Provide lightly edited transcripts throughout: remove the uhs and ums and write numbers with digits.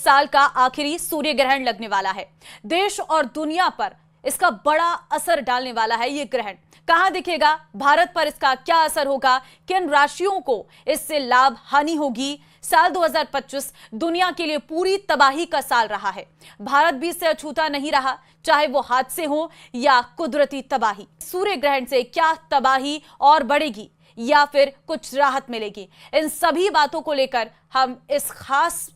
साल का आखिरी सूर्य ग्रहण लगने वाला है। देश और दुनिया पर इसका बड़ा असर डालने वाला है ये ग्रहण। कहां दिखेगा, भारत पर इसका क्या असर होगा, किन राशियों को इससे लाभ हानि होगी। साल 2025 दुनिया के लिए पूरी तबाही का साल रहा है। भारत भी इससे अछूता नहीं रहा, चाहे वो हादसे हो या कुदरती तबाही। सूर्य ग्रहण से क्या तबाही और बढ़ेगी या फिर कुछ राहत मिलेगी, इन सभी बातों को लेकर हम इस खास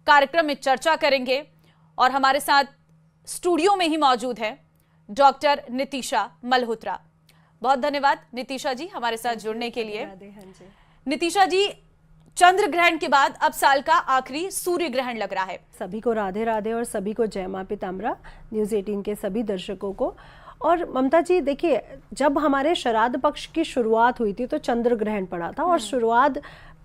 कार्यक्रम में चर्चा करेंगे। और हमारे साथ स्टूडियो में ही मौजूद है डॉक्टर नितिशा मल्होत्रा। बहुत धन्यवाद नितिशा जी हमारे साथ जुड़ने के लिए। नितिशा जी, चंद्र ग्रहण के बाद अब साल का आखिरी सूर्य ग्रहण लग रहा है। सभी को राधे राधे और सभी को जय मां पीताम्बरा, न्यूज़ 18 के सभी दर्शकों को। और ममता जी देखिए, जब हमारे श्राद्ध पक्ष की शुरुआत हुई थी तो चंद्र ग्रहण पड़ा था और शुरुआत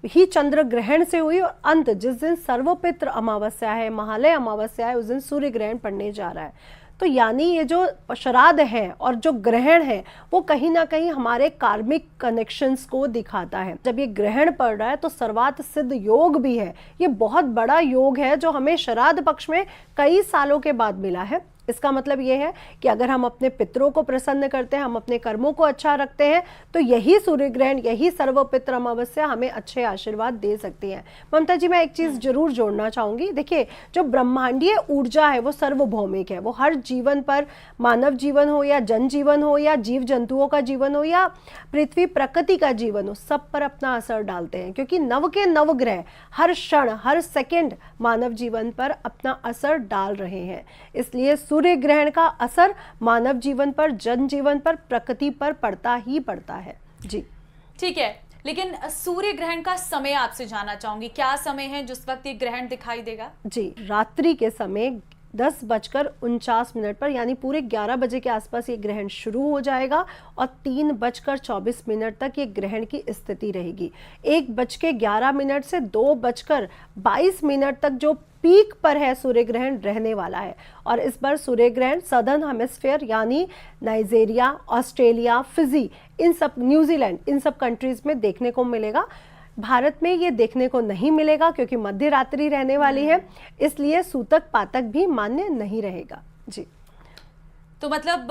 ही चंद्र ग्रहण से हुई और अंत जिस दिन सर्वपित्र अमावस्या है, महालय अमावस्या है, उस दिन सूर्य ग्रहण पड़ने जा रहा है। तो यानी ये जो श्राद्ध है और जो ग्रहण है वो कहीं ना कहीं हमारे कार्मिक कनेक्शंस को दिखाता है। जब ये ग्रहण पड़ रहा है तो सर्वात सिद्ध योग भी है, ये बहुत बड़ा योग है जो हमें श्राद्ध पक्ष में कई सालों के बाद मिला है। इसका मतलब ये है कि अगर हम अपने पितरों को प्रसन्न करते हैं, हम अपने कर्मों को अच्छा रखते हैं, तो यही सूर्य ग्रहण, यही सर्वपित्र अमावस्या हमें अच्छे आशीर्वाद दे सकती है। ममता जी, मैं एक चीज जरूर जोड़ना चाहूंगी। देखिए, जो ब्रह्मांडीय ऊर्जा है वो सर्वभौमिक है, वो हर जीवन पर, मानव जीवन हो या जनजीवन हो या जीव जंतुओं का जीवन हो या पृथ्वी प्रकृति का जीवन हो, सब पर अपना असर डालते हैं। क्योंकि नव के नव ग्रह हर क्षण हर सेकेंड मानव जीवन पर अपना असर डाल रहे हैं। इसलिए सूर्य ग्रहण का असर मानव जीवन पर, जनजीवन पर, प्रकृति पर पड़ता ही पड़ता है। जी ठीक है, लेकिन सूर्य ग्रहण का समय आपसे जानना चाहूंगी, क्या समय है जिस वक्त ये ग्रहण दिखाई देगा? जी, रात्रि के समय 10:49 पर यानी पूरे 11 बजे के आसपास ये ग्रहण शुरू हो जाएगा और 3:24 तक ये ग्रहण की स्थिति रहेगी। 1:11 से 2:22 तक जो पीक पर है सूर्य ग्रहण रहने वाला है। और इस बार सूर्य ग्रहण सदर्न हेमिस्फीयर यानी नाइजीरिया, ऑस्ट्रेलिया, फिजी, इन सब, न्यूजीलैंड, इन सब कंट्रीज में देखने को मिलेगा। भारत में ये देखने को नहीं मिलेगा क्योंकि मध्य रात्रि रहने वाली है, इसलिए सूतक पातक भी मान्य नहीं रहेगा। जी, तो मतलब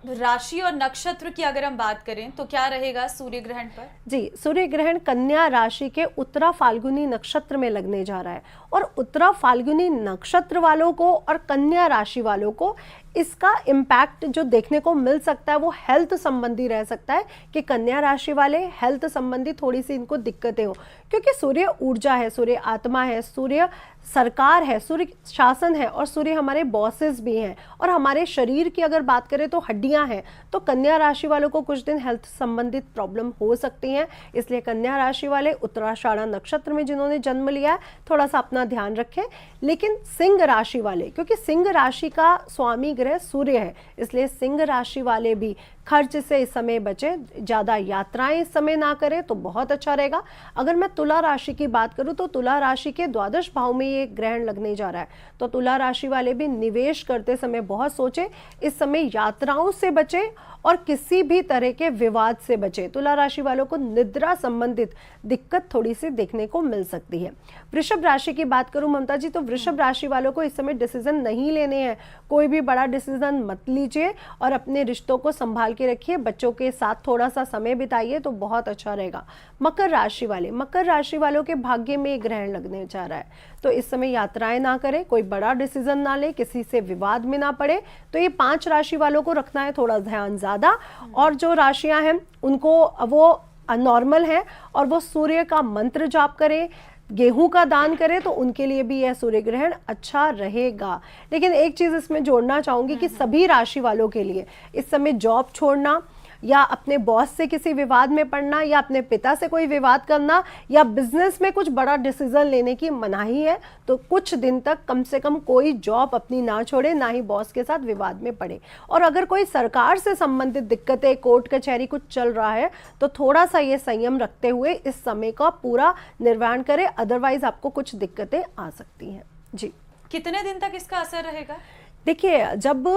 राशि और नक्षत्र की अगर हम बात करें तो क्या रहेगा सूर्य ग्रहण पर? जी, सूर्य ग्रहण कन्या राशि के उत्तरा फाल्गुनी नक्षत्र में लगने जा रहा है और उत्तरा फाल्गुनी नक्षत्र वालों को और कन्या राशि वालों को इसका इम्पैक्ट जो देखने को मिल सकता है वो हेल्थ संबंधी रह सकता है कि कन्या राशि वाले हेल्थ संबंधी थोड़ी सी इनको दिक्कतें हो, क्योंकि सूर्य ऊर्जा है, सूर्य आत्मा है, सूर्य सरकार है, सूर्य शासन है और सूर्य हमारे बॉसेस भी हैं। और हमारे शरीर की अगर बात करें तो हड्डियां हैं, तो कन्या राशि वालों को कुछ दिन हेल्थ संबंधित प्रॉब्लम हो सकती हैं। इसलिए कन्या राशि वाले उत्तराषाढ़ा नक्षत्र में जिन्होंने जन्म लिया है थोड़ा सा अपना ध्यान रखें। लेकिन सिंह राशि वाले, क्योंकि सिंह राशि का स्वामी ग्रह सूर्य है, इसलिए सिंह राशि वाले भी खर्च से इस समय बचे, ज़्यादा यात्राएं इस समय ना करें तो बहुत अच्छा रहेगा। अगर मैं तुला राशि की बात करूं तो तुला राशि के द्वादश भाव में ये ग्रहण लगने जा रहा है, तो तुला राशि वाले भी निवेश करते समय बहुत सोचे, इस समय यात्राओं से बचे और किसी भी तरह के विवाद से बचे। तुला राशि वालों को निद्रा संबंधित दिक्कत थोड़ी सी देखने को मिल सकती है। वृषभ राशि की बात करूं ममता जी, तो वृषभ राशि वालों को इस समय डिसीजन नहीं लेने हैं, कोई भी बड़ा डिसीजन मत लीजिए और अपने रिश्तों को संभाल के रखिए, बच्चों के साथ थोड़ा सा समय बिताइए तो बहुत अच्छा रहेगा। मकर राशि वाले, मकर राशि वालों के भाग्य में ग्रहण लगने जा रहा है, तो इस समय यात्राएं ना करें, कोई बड़ा डिसीजन ना ले, किसी से विवाद में ना पड़े। तो ये 5 राशि वालों को रखना है थोड़ा ध्यान ज्यादा। और जो राशियां हैं उनको वो नॉर्मल है और वो सूर्य का मंत्र जाप करें, गेहूं का दान करें, तो उनके लिए भी यह सूर्य ग्रहण अच्छा रहेगा। लेकिन एक चीज इसमें जोड़ना चाहूंगी कि सभी राशि वालों के लिए इस समय जॉब छोड़ना या अपने बॉस से किसी विवाद में पड़ना या अपने पिता से कोई विवाद करना या बिजनेस में कुछ बड़ा डिसीजन लेने की मनाही है। तो कुछ दिन तक कम से कम कोई जॉब अपनी ना छोड़े, ना ही बॉस के साथ विवाद में पड़े। और अगर कोई सरकार से संबंधित दिक्कतें, कोर्ट कचहरी कुछ चल रहा है तो थोड़ा सा ये संयम रखते हुए इस समय का पूरा निर्वहन करें, अदरवाइज आपको कुछ दिक्कतें आ सकती हैं। जी, कितने दिन तक इसका असर रहेगा? देखिए, जब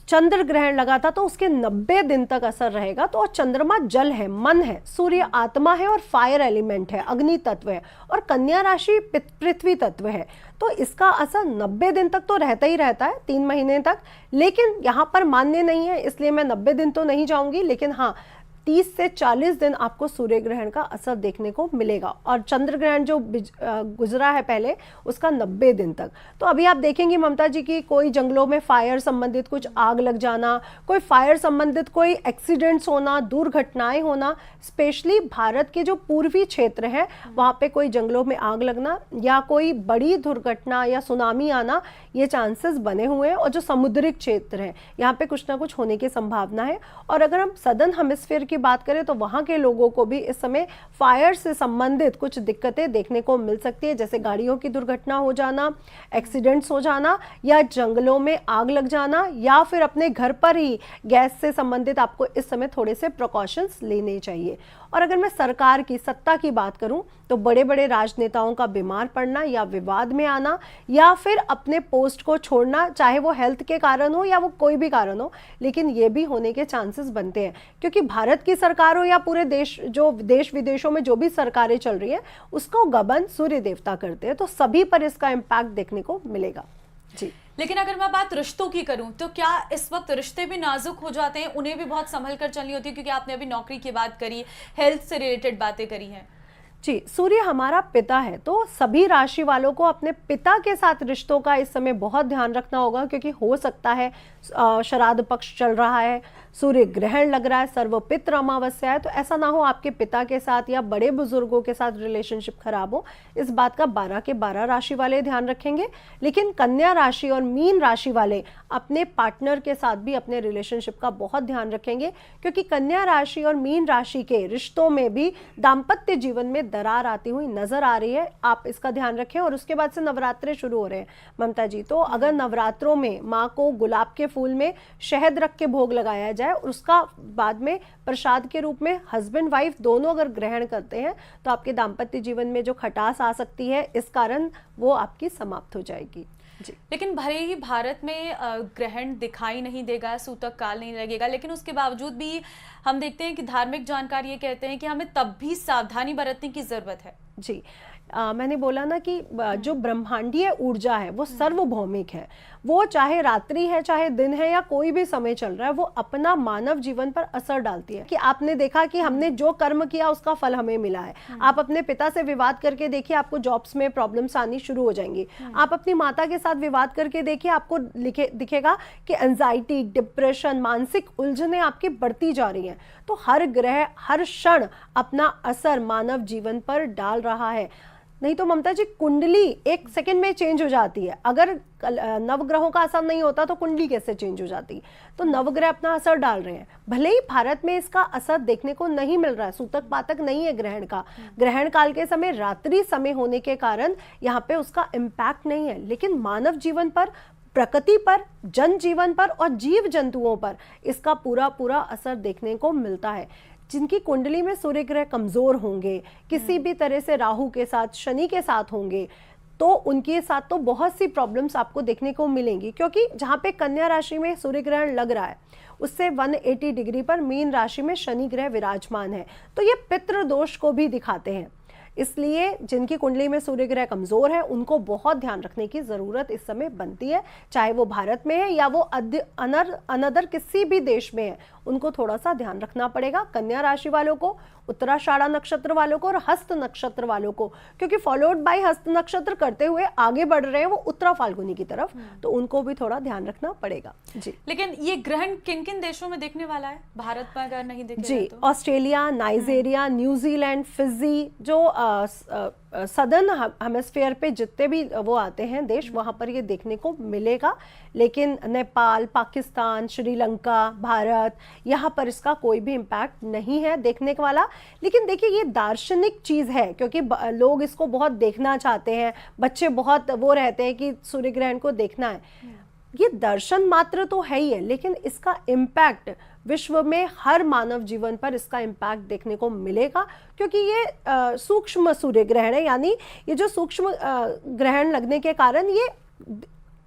चंद्र ग्रहण लगा था तो उसके 90 दिन तक असर रहेगा। तो चंद्रमा जल है, मन है, सूर्य आत्मा है और फायर एलिमेंट है, अग्नि तत्व है, और कन्या राशि पृथ्वी तत्व है। तो इसका असर 90 दिन तक तो रहता ही रहता है, 3 महीने तक। लेकिन यहाँ पर मान्य नहीं है, इसलिए मैं 90 दिन तो नहीं जाऊंगी, लेकिन हाँ 30 से 40 दिन आपको सूर्य ग्रहण का असर देखने को मिलेगा। और चंद्र ग्रहण जो गुजरा है पहले, उसका 90 दिन तक। तो अभी आप देखेंगे ममता जी की कोई जंगलों में फायर संबंधित कुछ आग लग जाना, कोई फायर संबंधित कोई एक्सीडेंट्स होना, दुर्घटनाएं होना, स्पेशली भारत के जो पूर्वी क्षेत्र है वहाँ पे कोई जंगलों में आग लगना या कोई बड़ी दुर्घटना या सुनामी आना, ये चांसेस बने हुए हैं। और जो समुद्रिक क्षेत्र है यहाँ पे कुछ ना कुछ होने की संभावना है। और अगर हम सदर्न हेमिस्फीयर की बात करें तो वहाँ के लोगों को भी इस समय फायर से संबंधित कुछ दिक्कतें देखने को मिल सकती है, जैसे गाड़ियों की दुर्घटना हो जाना, एक्सीडेंट्स हो जाना, या जंगलों में आग लग जाना, या फिर अपने घर पर ही गैस से संबंधित आपको इस समय थोड़े से प्रिकॉशंस लेने चाहिए। और अगर मैं सरकार की सत्ता की बात करूं तो बड़े बड़े राजनेताओं का बीमार पड़ना या विवाद में आना या फिर अपने पोस्ट को छोड़ना, चाहे वो हेल्थ के कारण हो या वो कोई भी कारण हो, लेकिन ये भी होने के चांसेस बनते हैं। क्योंकि भारत की सरकार हो या पूरे देश, जो देश विदेशों में जो भी सरकारें चल रही हैं, उसको गबन सूर्य देवता करते हैं। तो सभी पर इसका इम्पैक्ट देखने को मिलेगा जी। लेकिन अगर मैं बात रिश्तों की करूं तो क्या इस वक्त रिश्ते भी नाजुक हो जाते हैं, उन्हें भी बहुत संभल कर चलनी होती है? क्योंकि आपने अभी नौकरी की बात करी, हेल्थ से रिलेटेड बातें करी हैं। जी, सूर्य हमारा पिता है, तो सभी राशि वालों को अपने पिता के साथ रिश्तों का इस समय बहुत ध्यान रखना होगा। क्योंकि हो सकता है श्राद्ध पक्ष चल रहा है, सूर्य ग्रहण लग रहा है, सर्वपित्र अमावस्या है, तो ऐसा ना हो आपके पिता के साथ या बड़े बुजुर्गों के साथ रिलेशनशिप खराब हो। इस बात का 12 के 12 राशि वाले ध्यान रखेंगे। लेकिन कन्या राशि और मीन राशि वाले अपने पार्टनर के साथ भी अपने रिलेशनशिप का बहुत ध्यान रखेंगे, क्योंकि कन्या राशि और मीन राशि के रिश्तों में भी दाम्पत्य जीवन में दरार आती हुई नजर आ रही है। आप इसका ध्यान रखें। और उसके बाद से नवरात्रे शुरू हो रहे हैं ममता जी, तो अगर नवरात्रों में माँ को गुलाब के फूल में शहद रख के भोग लगाया जाए और उसका बाद में प्रसाद के रूप में हस्बैंड वाइफ दोनों अगर ग्रहण करते हैं तो आपके दाम्पत्य जीवन में जो खटास आ सकती है, इस कारण वो आपकी समाप्त हो जाएगी जी। लेकिन भले ही भारत में ग्रहण दिखाई नहीं देगा, सूतक काल नहीं लगेगा, लेकिन उसके बावजूद भी हम देखते हैं कि धार्मिक जानकार ये कहते हैं कि हमें तब भी सावधानी बरतने की जरूरत है जी। मैंने बोला ना कि जो ब्रह्मांडीय ऊर्जा है वो सर्वभौमिक है। वो चाहे रात्रि है, चाहे दिन है, या कोई भी समय चल रहा है, वो अपना मानव जीवन पर असर डालती है। कि आपने देखा कि हमने जो कर्म किया उसका फल हमें मिला है। आप अपने पिता से विवाद करके देखिए, आपको जॉब्स में प्रॉब्लम्स आनी शुरू हो जाएंगी। आप अपनी माता के साथ विवाद करके देखिए, आपको दिखेगा कि एंजाइटी, डिप्रेशन, मानसिक उलझने आपकी बढ़ती जा रही हैं। तो हर ग्रह हर क्षण अपना असर मानव जीवन पर डाल रहा है। नहीं तो ममता जी, कुंडली एक सेकंड में चेंज हो जाती है। अगर नवग्रहों का असर नहीं होता तो कुंडली कैसे चेंज हो जाती? तो नवग्रह अपना असर डाल रहे हैं। भले ही भारत में इसका असर देखने को नहीं मिल रहा है, सूतक पातक नहीं है ग्रहण का, ग्रहण काल के समय रात्रि समय होने के कारण यहाँ पे उसका इम्पैक्ट नहीं है, लेकिन मानव जीवन पर, प्रकृति पर, जनजीवन पर और जीव जंतुओं पर इसका पूरा पूरा असर देखने को मिलता है। जिनकी कुंडली में सूर्य ग्रह कमजोर होंगे, किसी भी तरह से राहु के साथ, शनि के साथ होंगे, तो उनके साथ तो बहुत सी प्रॉब्लम्स आपको देखने को मिलेंगी। क्योंकि जहाँ पे कन्या राशि में सूर्य ग्रहण लग रहा है उससे 180 डिग्री पर मीन राशि में शनि ग्रह विराजमान है, तो ये पितृ दोष को भी दिखाते हैं। इसलिए जिनकी कुंडली में सूर्य ग्रह कमजोर है उनको बहुत ध्यान रखने की जरूरत इस समय बनती है, चाहे वो भारत में है या वो अनदर किसी भी देश में है, उनको थोड़ा सा ध्यान रखना पड़ेगा। कन्या राशि वालों को, उत्तराषाढ़ा नक्षत्र वालों को और हस्त नक्षत्र वालों को, क्योंकि फॉलोड बाय हस्त नक्षत्र करते हुए आगे बढ़ रहे हैं वो उत्तरा फाल्गुनी की तरफ, तो उनको भी थोड़ा ध्यान रखना पड़ेगा जी। लेकिन ये ग्रहण किन किन देशों में देखने वाला है? भारत में अगर नहीं देखेगा जी, तो? ऑस्ट्रेलिया, नाइजीरिया, न्यूजीलैंड, फिजी, जो सदर्न हेमिस्फीयर पे जितने भी वो आते हैं देश, वहाँ पर ये देखने को मिलेगा। लेकिन नेपाल, पाकिस्तान, श्रीलंका, भारत, यहाँ पर इसका कोई भी इम्पैक्ट नहीं है देखने वाला। लेकिन देखिए, ये दार्शनिक चीज़ है, क्योंकि लोग इसको बहुत देखना चाहते हैं, बच्चे बहुत वो रहते हैं कि सूर्य ग्रहण को देखना है। ये दर्शन मात्र तो है ही है, लेकिन इसका इम्पैक्ट विश्व में हर मानव जीवन पर इसका इम्पैक्ट देखने को मिलेगा। क्योंकि ये सूक्ष्म सूर्य ग्रहण है, यानी ये जो सूक्ष्म ग्रहण लगने के कारण ये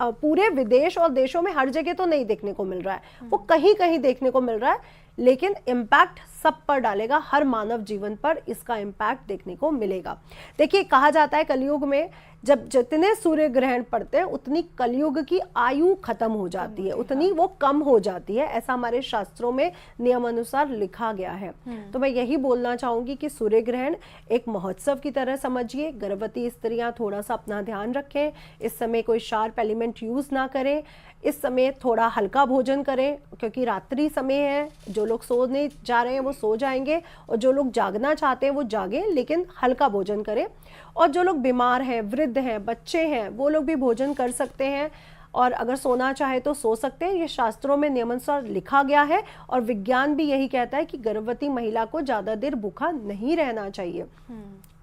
पूरे विदेश और देशों में हर जगह तो नहीं देखने को मिल रहा है, वो कहीं कहीं देखने को मिल रहा है, लेकिन इम्पैक्ट सब पर डालेगा, हर मानव जीवन पर इसका इम्पैक्ट देखने को मिलेगा। देखिए, कहा जाता है कलयुग में जब जितने सूर्य ग्रहण पड़ते हैं उतनी कलयुग की आयु खत्म हो जाती है, उतनी वो कम हो जाती है, ऐसा हमारे शास्त्रों में नियम अनुसार लिखा गया है। तो मैं यही बोलना चाहूंगी कि सूर्य ग्रहण एक महोत्सव की तरह समझिए। गर्भवती स्त्रियां थोड़ा सा अपना ध्यान रखें, इस समय कोई शार्प एलिमेंट यूज ना करें, इस समय थोड़ा हल्का भोजन करें, क्योंकि रात्रि समय है, जो लोग सोने जा रहे हैं वो सो जाएंगे और जो लोग जागना चाहते हैं वो जागें, लेकिन हल्का भोजन करें। और जो लोग बीमार हैं, वृद्ध हैं, बच्चे हैं, वो लोग भी भोजन कर सकते हैं, और अगर सोना चाहे तो सो सकते हैं। ये शास्त्रों में नियमानुसार लिखा गया है और विज्ञान भी यही कहता है कि गर्भवती महिला को ज़्यादा देर भूखा नहीं रहना चाहिए,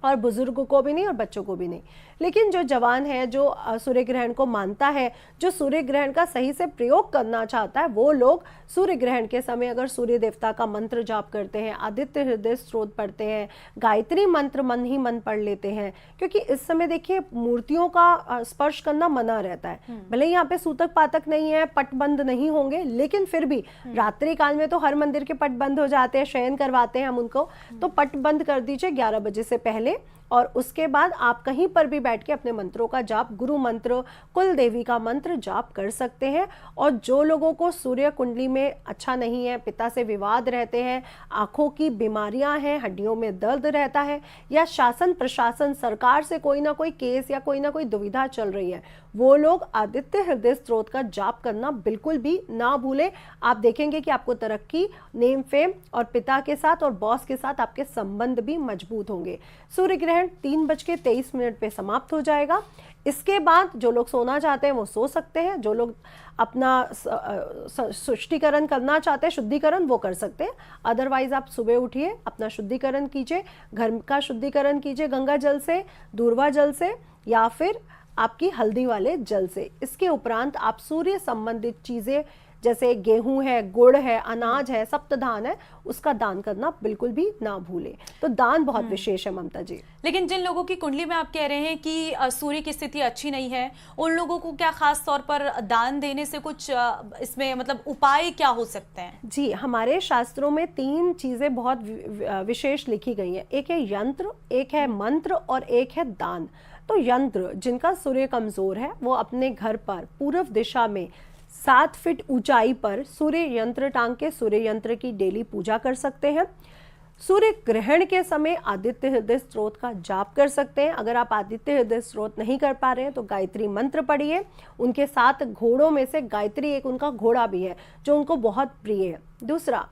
और बुजुर्ग को भी नहीं और बच्चों को भी नहीं। लेकिन जो जवान है, जो सूर्य ग्रहण को मानता है, जो सूर्य ग्रहण का सही से प्रयोग करना चाहता है, वो लोग सूर्य ग्रहण के समय अगर सूर्य देवता का मंत्र जाप करते हैं, आदित्य हृदय स्त्रोत पढ़ते हैं, गायत्री मंत्र मन ही मन पढ़ लेते हैं, क्योंकि इस समय देखिए मूर्तियों का स्पर्श करना मना रहता है। भले यहाँ पे सूतक पातक नहीं है, पट बंद नहीं होंगे, लेकिन फिर भी रात्रि काल में तो हर मंदिर के पट बंद हो जाते हैं, शयन करवाते हैं हम उनको, तो पट बंद कर दीजिए 11 बजे से पहले, और उसके बाद आप कहीं पर भी बैठ के अपने मंत्रों का जाप, गुरु मंत्र, कुल देवी का मंत्र जाप कर सकते हैं। और जो लोगों को सूर्य कुंडली में अच्छा नहीं है, पिता से विवाद रहते हैं, आंखों की बीमारियां हैं, हड्डियों में दर्द रहता है, या शासन प्रशासन सरकार से कोई ना कोई केस या कोई ना कोई दुविधा चल रही है, वो लोग आदित्य हृदय स्त्रोत का जाप करना बिल्कुल भी ना भूलें। आप देखेंगे कि आपको तरक्की, नेम फेम, और पिता के साथ और बॉस के साथ आपके संबंध भी मजबूत होंगे। सूर्य ग्रहण 3:23 पे समाप्त हो जाएगा। इसके बाद जो लोग सोना चाहते हैं वो सो सकते हैं, जो लोग अपना शुद्धिकरण करना चाहते हैं, शुद्धिकरण, वो कर सकते हैं। अदरवाइज आप सुबह उठिए, अपना शुद्धिकरण कीजिए, घर का शुद्धिकरण कीजिए गंगा जल से, दूर्वा जल से, या फिर आपकी हल्दी वाले जल से। इसके उपरांत आप सूर्य संबंधित चीजें जैसे गेहूं है, गुड़ है, अनाज है, सप्तधान है, उसका दान करना बिल्कुल भी ना भूलें। तो दान बहुत विशेष है ममता जी। लेकिन जिन लोगों की कुंडली में आप कह रहे हैं कि सूर्य की स्थिति अच्छी नहीं है, उन लोगों को क्या खास तौर पर दान देने से कुछ इसमें मतलब उपाय क्या हो सकते हैं? जी, हमारे शास्त्रों में 3 चीजें बहुत विशेष लिखी गई हैं। एक है यंत्र, एक है मंत्र, और एक है दान। तो यंत्र, जिनका सूर्य कमजोर है, वो अपने घर पर पूर्व दिशा में 7 फीट ऊंचाई पर सूर्य यंत्र टांग के सूर्य यंत्र की डेली पूजा कर सकते हैं। सूर्य ग्रहण के समय आदित्य हृदय स्त्रोत का जाप कर सकते हैं। अगर आप आदित्य हृदय स्त्रोत नहीं कर पा रहे हैं तो गायत्री मंत्र पढ़िए। उनके 7 घोड़ों में से गायत्री एक उनका घोड़ा भी है जो उनको बहुत प्रिय है। दूसरा,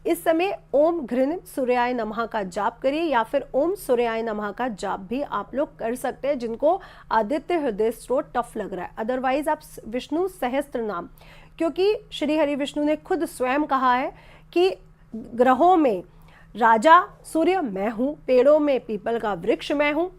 इस समय ओम घृण सूर्याय नमः का जाप करिए, या फिर ओम सूर्याय नमः का जाप भी आप लोग कर सकते हैं जिनको आदित्य हृदय स्त्रोत टफ लग रहा है। अदरवाइज आप विष्णु सहस्त्र नाम, क्योंकि श्री हरि विष्णु ने खुद स्वयं कहा है कि ग्रहों में राजा सूर्य मैं हूँ, पेड़ों में पीपल का वृक्ष मैं हूँ।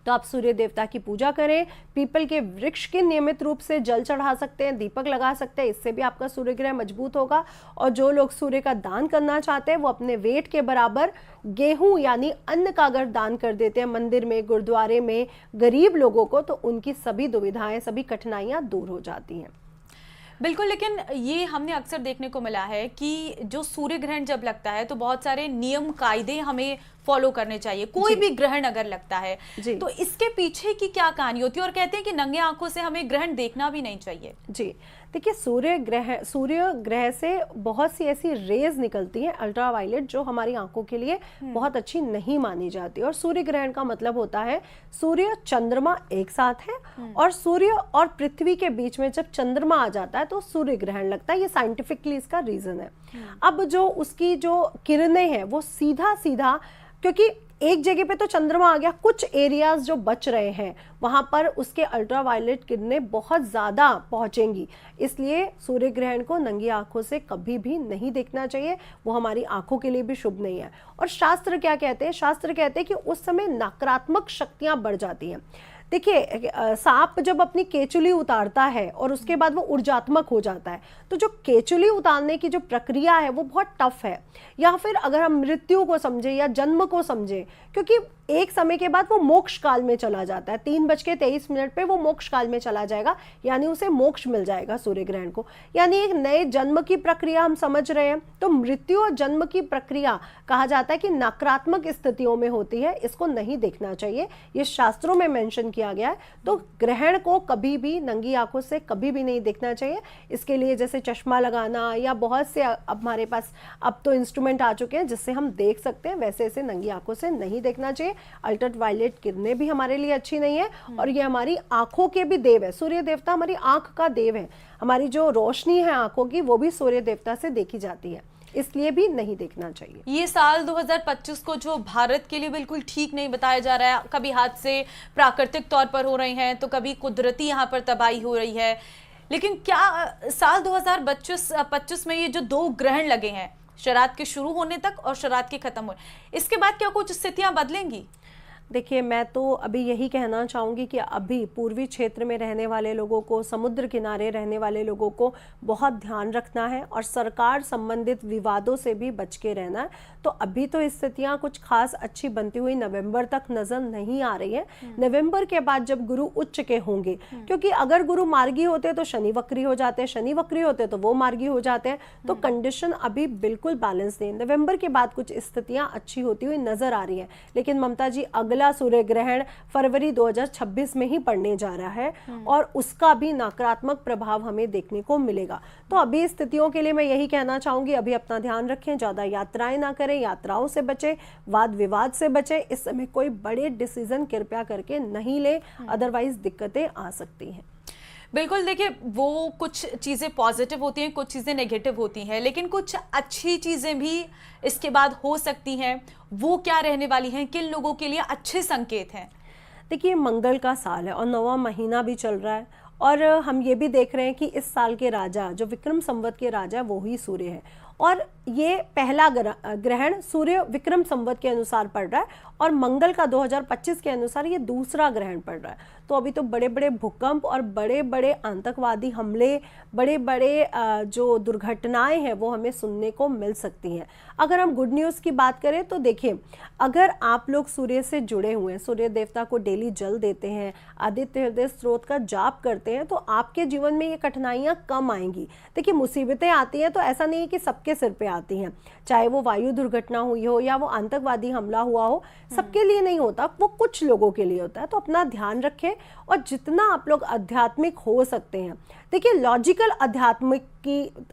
तो आप सूर्य देवता की पूजा करें, पीपल के वृक्ष के नियमित रूप से जल चढ़ा सकते हैं, दीपक लगा सकते हैं, इससे भी आपका सूर्य ग्रह मजबूत होगा। और जो लोग सूर्य का दान करना चाहते हैं वो अपने वेट के बराबर गेहूं यानी अन्न का अगर दान कर देते हैं मंदिर में, गुरुद्वारे में गरीब लोगों को, तो उनकी सभी दुविधाएं, सभी कठिनाइयां दूर हो जाती हैं। बिल्कुल, लेकिन ये हमने अक्सर देखने को मिला है कि जो सूर्य ग्रहण जब लगता है तो बहुत सारे नियम कायदे हमें फॉलो करने चाहिए, कोई भी ग्रहण अगर लगता है तो इसके पीछे की क्या कहानी होती है? और कहते हैं कि नंगे आंखों से हमें ग्रहण देखना भी नहीं चाहिए। जी देखिए, सूर्य ग्रह से बहुत सी ऐसी रेज निकलती हैं अल्ट्रावायलेट जो हमारी आंखों के लिए बहुत अच्छी नहीं मानी जाती। और सूर्य ग्रहण का मतलब होता है सूर्य चंद्रमा एक साथ है और सूर्य और पृथ्वी के बीच में जब चंद्रमा आ जाता है तो सूर्य ग्रहण लगता है। ये साइंटिफिकली इसका रीजन है। अब जो उसकी जो किरणें हैं वो सीधा सीधा, क्योंकि एक जगह पे तो चंद्रमा आ गया, कुछ एरियाज जो बच रहे हैं वहां पर उसके अल्ट्रावायलेट किरणें बहुत ज्यादा पहुंचेंगी, इसलिए सूर्य ग्रहण को नंगी आंखों से कभी भी नहीं देखना चाहिए। वो हमारी आंखों के लिए भी शुभ नहीं है। और शास्त्र क्या कहते हैं? शास्त्र कहते हैं कि उस समय नकारात्मक शक्तियां बढ़ जाती हैं। देखिए, सांप जब अपनी केचुली उतारता है और उसके बाद वो ऊर्जात्मक हो जाता है, तो जो केचुली उतारने की जो प्रक्रिया है वो बहुत टफ है। या फिर अगर हम मृत्यु को समझे या जन्म को समझे, क्योंकि एक समय के बाद वो मोक्ष काल में चला जाता है। 3:23 पे वो मोक्ष काल में चला जाएगा, यानी उसे मोक्ष मिल जाएगा सूर्य ग्रहण को। यानी एक नए जन्म की प्रक्रिया हम समझ रहे हैं। तो मृत्यु और जन्म की प्रक्रिया कहा जाता है कि नकारात्मक स्थितियों में होती है, इसको नहीं देखना चाहिए, ये शास्त्रों में मेंशन किया गया है। तो ग्रहण को कभी भी नंगी आंखों से कभी भी नहीं देखना चाहिए। इसके लिए जैसे चश्मा लगाना या बहुत से अब हमारे पास अब तो इंस्ट्रूमेंट आ चुके हैं जिससे हम देख सकते हैं, वैसे ऐसे नंगी आंखों से नहीं देखना चाहिए। अल्ट्रावायलेट किरणें भी हमारे लिए अच्छी नहीं है, और ये हमारी आंखों के भी देव है। सूर्य देवता हमारी आंख का देव है, हमारी जो रोशनी है आंखों की वो भी सूर्य देवता से देखी जाती है, इसलिए भी नहीं देखना चाहिए। ये साल 2025 को जो भारत के लिए बिल्कुल ठीक नहीं बताया जा रहा है, कभी हादसे प्राकृतिक तौर पर हो रहे हैं तो कभी कुदरती यहाँ पर तबाही हो रही है, लेकिन क्या साल 2025 में ये जो 2 ग्रहण लगे हैं शरद के शुरू होने तक और शरद के खत्म होने, इसके बाद क्या कुछ स्थितियां बदलेंगी? देखिए, मैं तो अभी यही कहना चाहूँगी कि अभी पूर्वी क्षेत्र में रहने वाले लोगों को, समुद्र किनारे रहने वाले लोगों को बहुत ध्यान रखना है और सरकार संबंधित विवादों से भी बच के रहना है। तो अभी तो स्थितियाँ कुछ खास अच्छी बनती हुई नवंबर तक नजर नहीं आ रही है। नवंबर के बाद जब गुरु उच्च के होंगे, क्योंकि अगर गुरु मार्गी होते तो शनि वक्री हो जाते, शनि वक्री होते तो वो मार्गी हो जाते हैं। तो कंडीशन अभी बिल्कुल बैलेंस नहीं। नवंबर के बाद कुछ स्थितियाँ अच्छी होती हुई नजर आ रही है, लेकिन ममता जी अगला सूर्य ग्रहण फरवरी 2026 में ही पड़ने जा रहा है और उसका भी नकारात्मक प्रभाव हमें देखने को मिलेगा। तो अभी स्थितियों के लिए मैं यही कहना चाहूंगी, अभी अपना ध्यान रखें, ज्यादा यात्राएं ना करें, यात्राओं से बचें, वाद विवाद से बचें। इस समय कोई बड़े डिसीजन कृपया करके नहीं ले, अदरवाइज दिक्कतें आ सकती हैं। बिल्कुल, देखिए वो कुछ चीज़ें पॉजिटिव होती हैं, कुछ चीज़ें नेगेटिव होती हैं, लेकिन कुछ अच्छी चीज़ें भी इसके बाद हो सकती हैं। वो क्या रहने वाली हैं, किन लोगों के लिए अच्छे संकेत हैं? देखिए, मंगल का साल है और 9वां महीना भी चल रहा है, और हम ये भी देख रहे हैं कि इस साल के राजा जो विक्रम संवत के राजा वो ही सूर्य है, और ये पहला ग्रहण सूर्य विक्रम संवत के अनुसार पड़ रहा है और मंगल का 2025 के अनुसार ये दूसरा ग्रहण पड़ रहा है। तो अभी तो बड़े बड़े भूकंप और बड़े बड़े आतंकवादी हमले, बड़े बड़े जो दुर्घटनाएं हैं वो हमें सुनने को मिल सकती हैं। अगर हम गुड न्यूज़ की बात करें तो देखिए, अगर आप लोग सूर्य से जुड़े हुए हैं, सूर्य देवता को डेली जल देते हैं, आदित्य हृदय स्त्रोत का जाप करते हैं, तो आपके जीवन में ये कठिनाइयाँ कम आएंगी। देखिए, मुसीबतें आती हैं तो ऐसा नहीं है कि सबके सिर पे आती हैं, चाहे वो वायु दुर्घटना हुई हो या वो आतंकवादी हमला हुआ हो, सबके लिए नहीं होता, वो कुछ लोगों के लिए होता है। तो अपना ध्यान रखें और जितना आप लोग आध्यात्मिक हो सकते हैं, देखिए लॉजिकल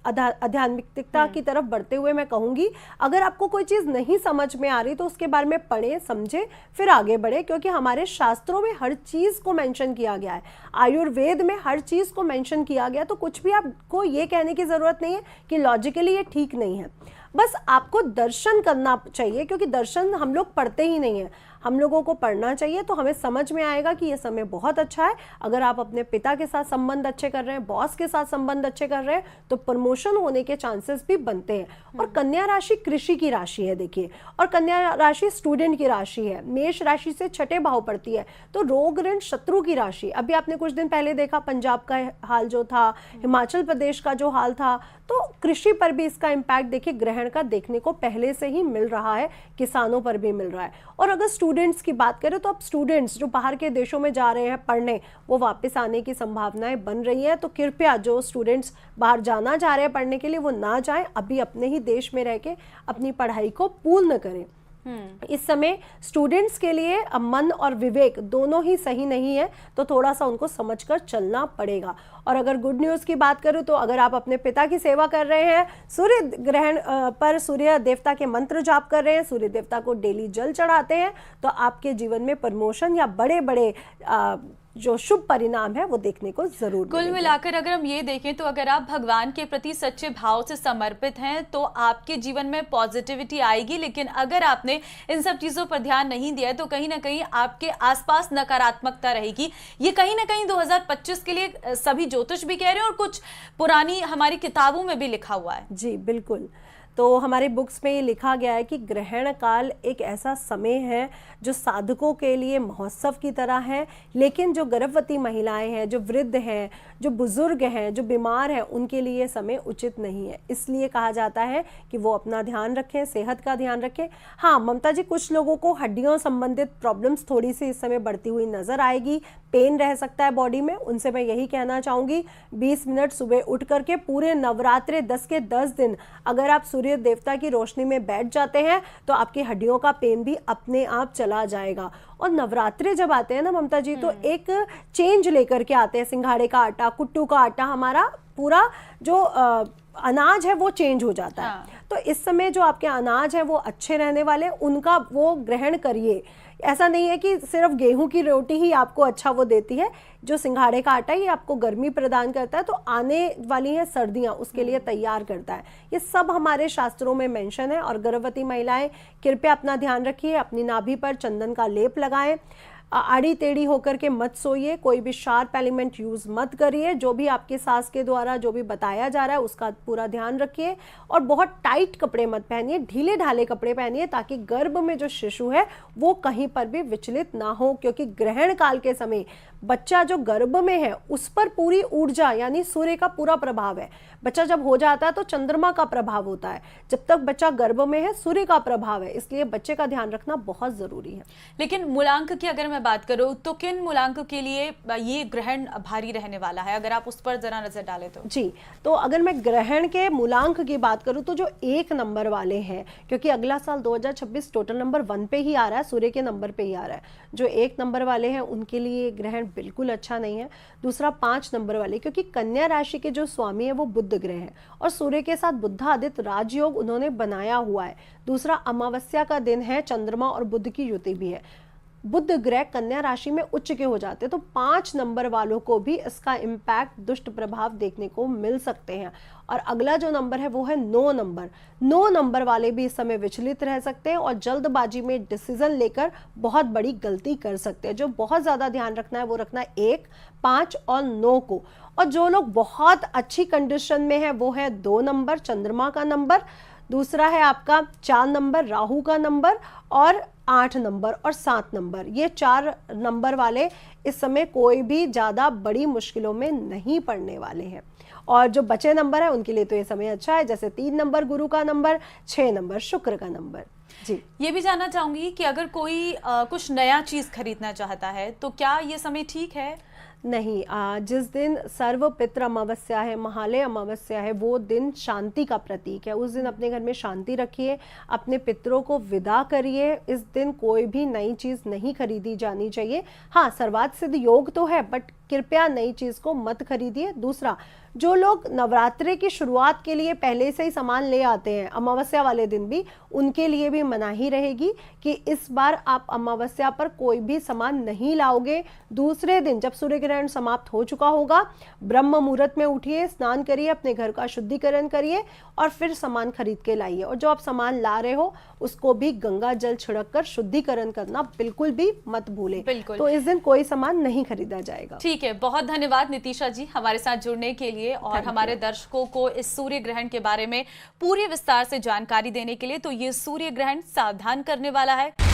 आध्यात्मिकता की तरफ बढ़ते हुए मैं कहूंगी, अगर आपको कोई चीज नहीं समझ में आ रही तो उसके बारे में पढ़ें, समझें, फिर आगे बढ़े, क्योंकि हमारे शास्त्रों में हर चीज को मेंशन किया गया है, आयुर्वेद में हर चीज को मेंशन किया गया। तो कुछ भी आपको ये कहने की जरूरत नहीं है कि लॉजिकली ये ठीक नहीं है, बस आपको दर्शन करना चाहिए, क्योंकि दर्शन हम लोग पढ़ते ही नहीं है, हम लोगों को पढ़ना चाहिए। तो हमें समझ में आएगा कि ये समय बहुत अच्छा है। अगर आप अपने पिता के साथ संबंध अच्छे कर रहे हैं, बॉस के साथ संबंध अच्छे कर रहे हैं, तो प्रमोशन होने के चांसेस भी बनते हैं। और कन्या राशि कृषि की राशि है, देखिए, और कन्या राशि स्टूडेंट की राशि है, मेष राशि से 6ठे भाव पड़ती है, तो रोग ऋण शत्रु की राशि। अभी आपने कुछ दिन पहले देखा पंजाब का हाल जो था, हिमाचल प्रदेश का जो हाल था, तो कृषि पर भी इसका इम्पैक्ट देखिए ग्रहण का देखने को पहले से ही मिल रहा है, किसानों पर भी मिल रहा है। और अगर स्टूडेंट्स की बात करें तो अब स्टूडेंट्स जो बाहर के देशों में जा रहे हैं पढ़ने, वो वापस आने की संभावनाएं बन रही है। तो कृपया जो स्टूडेंट्स बाहर जाना चाह रहे हैं पढ़ने के लिए, वो ना जाएं, अभी अपने ही देश में रह के अपनी पढ़ाई को पूर्ण करें। इस समय स्टूडेंट्स के लिए मन और विवेक दोनों ही सही नहीं है, तो थोड़ा सा उनको समझकर चलना पड़ेगा। और अगर गुड न्यूज़ की बात करूं तो अगर आप अपने पिता की सेवा कर रहे हैं, सूर्य ग्रहण पर सूर्य देवता के मंत्र जाप कर रहे हैं, सूर्य देवता को डेली जल चढ़ाते हैं, तो आपके जीवन में प्रमोशन या बड़े बड़े जो शुभ परिणाम है वो देखने को जरूर कुल मिलाकर अगर हम ये देखें तो अगर आप भगवान के प्रति सच्चे भाव से समर्पित हैं तो आपके जीवन में पॉजिटिविटी आएगी। लेकिन अगर आपने इन सब चीजों पर ध्यान नहीं दिया है तो कहीं ना कहीं आपके आसपास नकारात्मकता रहेगी। ये कहीं ना कहीं 2025 के लिए सभी ज्योतिष भी कह रहे हैं और कुछ पुरानी हमारी किताबों में भी लिखा हुआ है। जी बिल्कुल। तो हमारे बुक्स में ये लिखा गया है कि ग्रहण काल एक ऐसा समय है जो साधकों के लिए महोत्सव की तरह है, लेकिन जो गर्भवती महिलाएं हैं, जो वृद्ध हैं, जो बुजुर्ग हैं, जो बीमार हैं, उनके लिए समय उचित नहीं है। इसलिए कहा जाता है कि वो अपना ध्यान रखें, सेहत का ध्यान रखें। हाँ ममता जी, कुछ लोगों को हड्डियों संबंधित प्रॉब्लम्स थोड़ी सी इस समय बढ़ती हुई नजर आएगी, पेन रह सकता है बॉडी में। उनसे मैं यही कहना चाहूँगी 20 मिनट सुबह उठ करके पूरे नवरात्रे 10 के 10 दिन अगर आप सूर्य देवता की रोशनी में बैठ जाते हैं तो आपकी हड्डियों का पेन भी अपने आप चला जाएगा। और नवरात्रे जब आते हैं ना ममता जी, तो एक चेंज लेकर के आते हैं। सिंघाड़े का आटा, कुट्टू का आटा, हमारा पूरा जो अनाज है वो चेंज हो जाता है। तो इस समय जो आपके अनाज है वो अच्छे रहने वाले, उनका वो ग्रहण करिए। ऐसा नहीं है कि सिर्फ गेहूं की रोटी ही आपको अच्छा वो देती है। जो सिंघाड़े का आटा है ये आपको गर्मी प्रदान करता है, तो आने वाली है सर्दियां, उसके लिए तैयार करता है। ये सब हमारे शास्त्रों में मेंशन है। और गर्भवती महिलाएं कृपया अपना ध्यान रखिए, अपनी नाभि पर चंदन का लेप लगाएं, आड़ी टेढ़ी होकर के मत सोइए, कोई भी शार्प एलिमेंट यूज मत करिए। जो भी आपके सास के द्वारा जो भी बताया जा रहा है उसका पूरा ध्यान रखिए। और बहुत टाइट कपड़े मत पहनिए, ढीले ढाले कपड़े पहनिए, ताकि गर्भ में जो शिशु है वो कहीं पर भी विचलित ना हो। क्योंकि ग्रहण काल के समय बच्चा जो गर्भ में है उस पर पूरी ऊर्जा यानी सूर्य का पूरा प्रभाव है। बच्चा जब हो जाता है तो चंद्रमा का प्रभाव होता है, जब तक बच्चा गर्भ में है सूर्य का प्रभाव है। इसलिए बच्चे का ध्यान रखना बहुत जरूरी है। लेकिन मूलांक की अगर मैं बात करूं तो किन मूलांक के लिए ये ग्रहण भारी रहने वाला है, अगर आप उस पर जरा नजर डालें तो? जी, तो अगर मैं ग्रहण के मूलांक की बात करूं तो जो 1 नंबर वाले हैं, क्योंकि अगला साल 2026 टोटल नंबर 1 पे ही आ रहा है, सूर्य के नंबर पे ही आ रहा है। जो 1 नंबर वाले हैं उनके लिए ग्रहण बिल्कुल अच्छा नहीं है। दूसरा 5 नंबर वाले, क्योंकि कन्या राशि के जो स्वामी है वो बुध ग्रह है और सूर्य के साथ बुधादित्य राजयोग उन्होंने बनाया हुआ है। दूसरा अमावस्या का दिन है, चंद्रमा और बुध की युति भी है। बुध ग्रह कन्या राशि में उच्च के हो जाते हैं, तो 5 नंबर वालों को भी इसका इम्पैक्ट, दुष्ट प्रभाव देखने को मिल सकते हैं। और अगला जो नंबर है वो है 9 नंबर। 9 नंबर वाले भी इस समय विचलित रह सकते हैं और जल्दबाजी में डिसीजन लेकर बहुत बड़ी गलती कर सकते हैं। जो बहुत ज्यादा ध्यान रखना है वो रखना है 1, 5 और 9 को। और जो लोग बहुत अच्छी कंडीशन में है वो है 2 नंबर, चंद्रमा का नंबर। दूसरा है आपका 4 नंबर, राहु का नंबर, और 8 नंबर और 7 नंबर। ये 4 नंबर वाले इस समय कोई भी ज्यादा बड़ी मुश्किलों में नहीं पड़ने वाले हैं। और जो बचे नंबर है उनके लिए तो ये समय अच्छा है, जैसे 3 नंबर गुरु का नंबर, 6 नंबर शुक्र का नंबर। जी, ये भी जानना चाहूंगी कि अगर कोई कुछ नया चीज खरीदना चाहता है तो क्या ये समय ठीक है? नहीं, जिस दिन सर्व पितृ अमावस्या है, महालय अमावस्या है, वो दिन शांति का प्रतीक है। उस दिन अपने घर में शांति रखिए, अपने पितरों को विदा करिए। इस दिन कोई भी नई चीज नहीं खरीदी जानी चाहिए। हाँ, सर्वार्थ सिद्ध योग तो है, बट कृपया नई चीज को मत खरीदिए। दूसरा, जो लोग नवरात्रे की शुरुआत के लिए पहले से ही सामान ले आते हैं अमावस्या वाले दिन भी, उनके लिए भी मनाही रहेगी कि इस बार आप अमावस्या पर कोई भी सामान नहीं लाओगे। दूसरे दिन जब सूर्य ग्रहण समाप्त हो चुका होगा, ब्रह्म मुहूर्त में उठिए, स्नान करिए, अपने घर का शुद्धिकरण करिए और फिर सामान खरीद के लाइए। और जो आप सामान ला रहे हो उसको भी गंगा जल छिड़क कर शुद्धिकरण करना बिल्कुल भी मत भूलें। तो इस दिन कोई सामान नहीं खरीदा जाएगा। ठीक है, बहुत धन्यवाद नितिशा जी हमारे साथ जुड़ने के लिए और हमारे दर्शकों को इस सूर्य ग्रहण के बारे में पूरी विस्तार से जानकारी देने के लिए। तो ये सूर्य ग्रहण सावधान करने वाला है।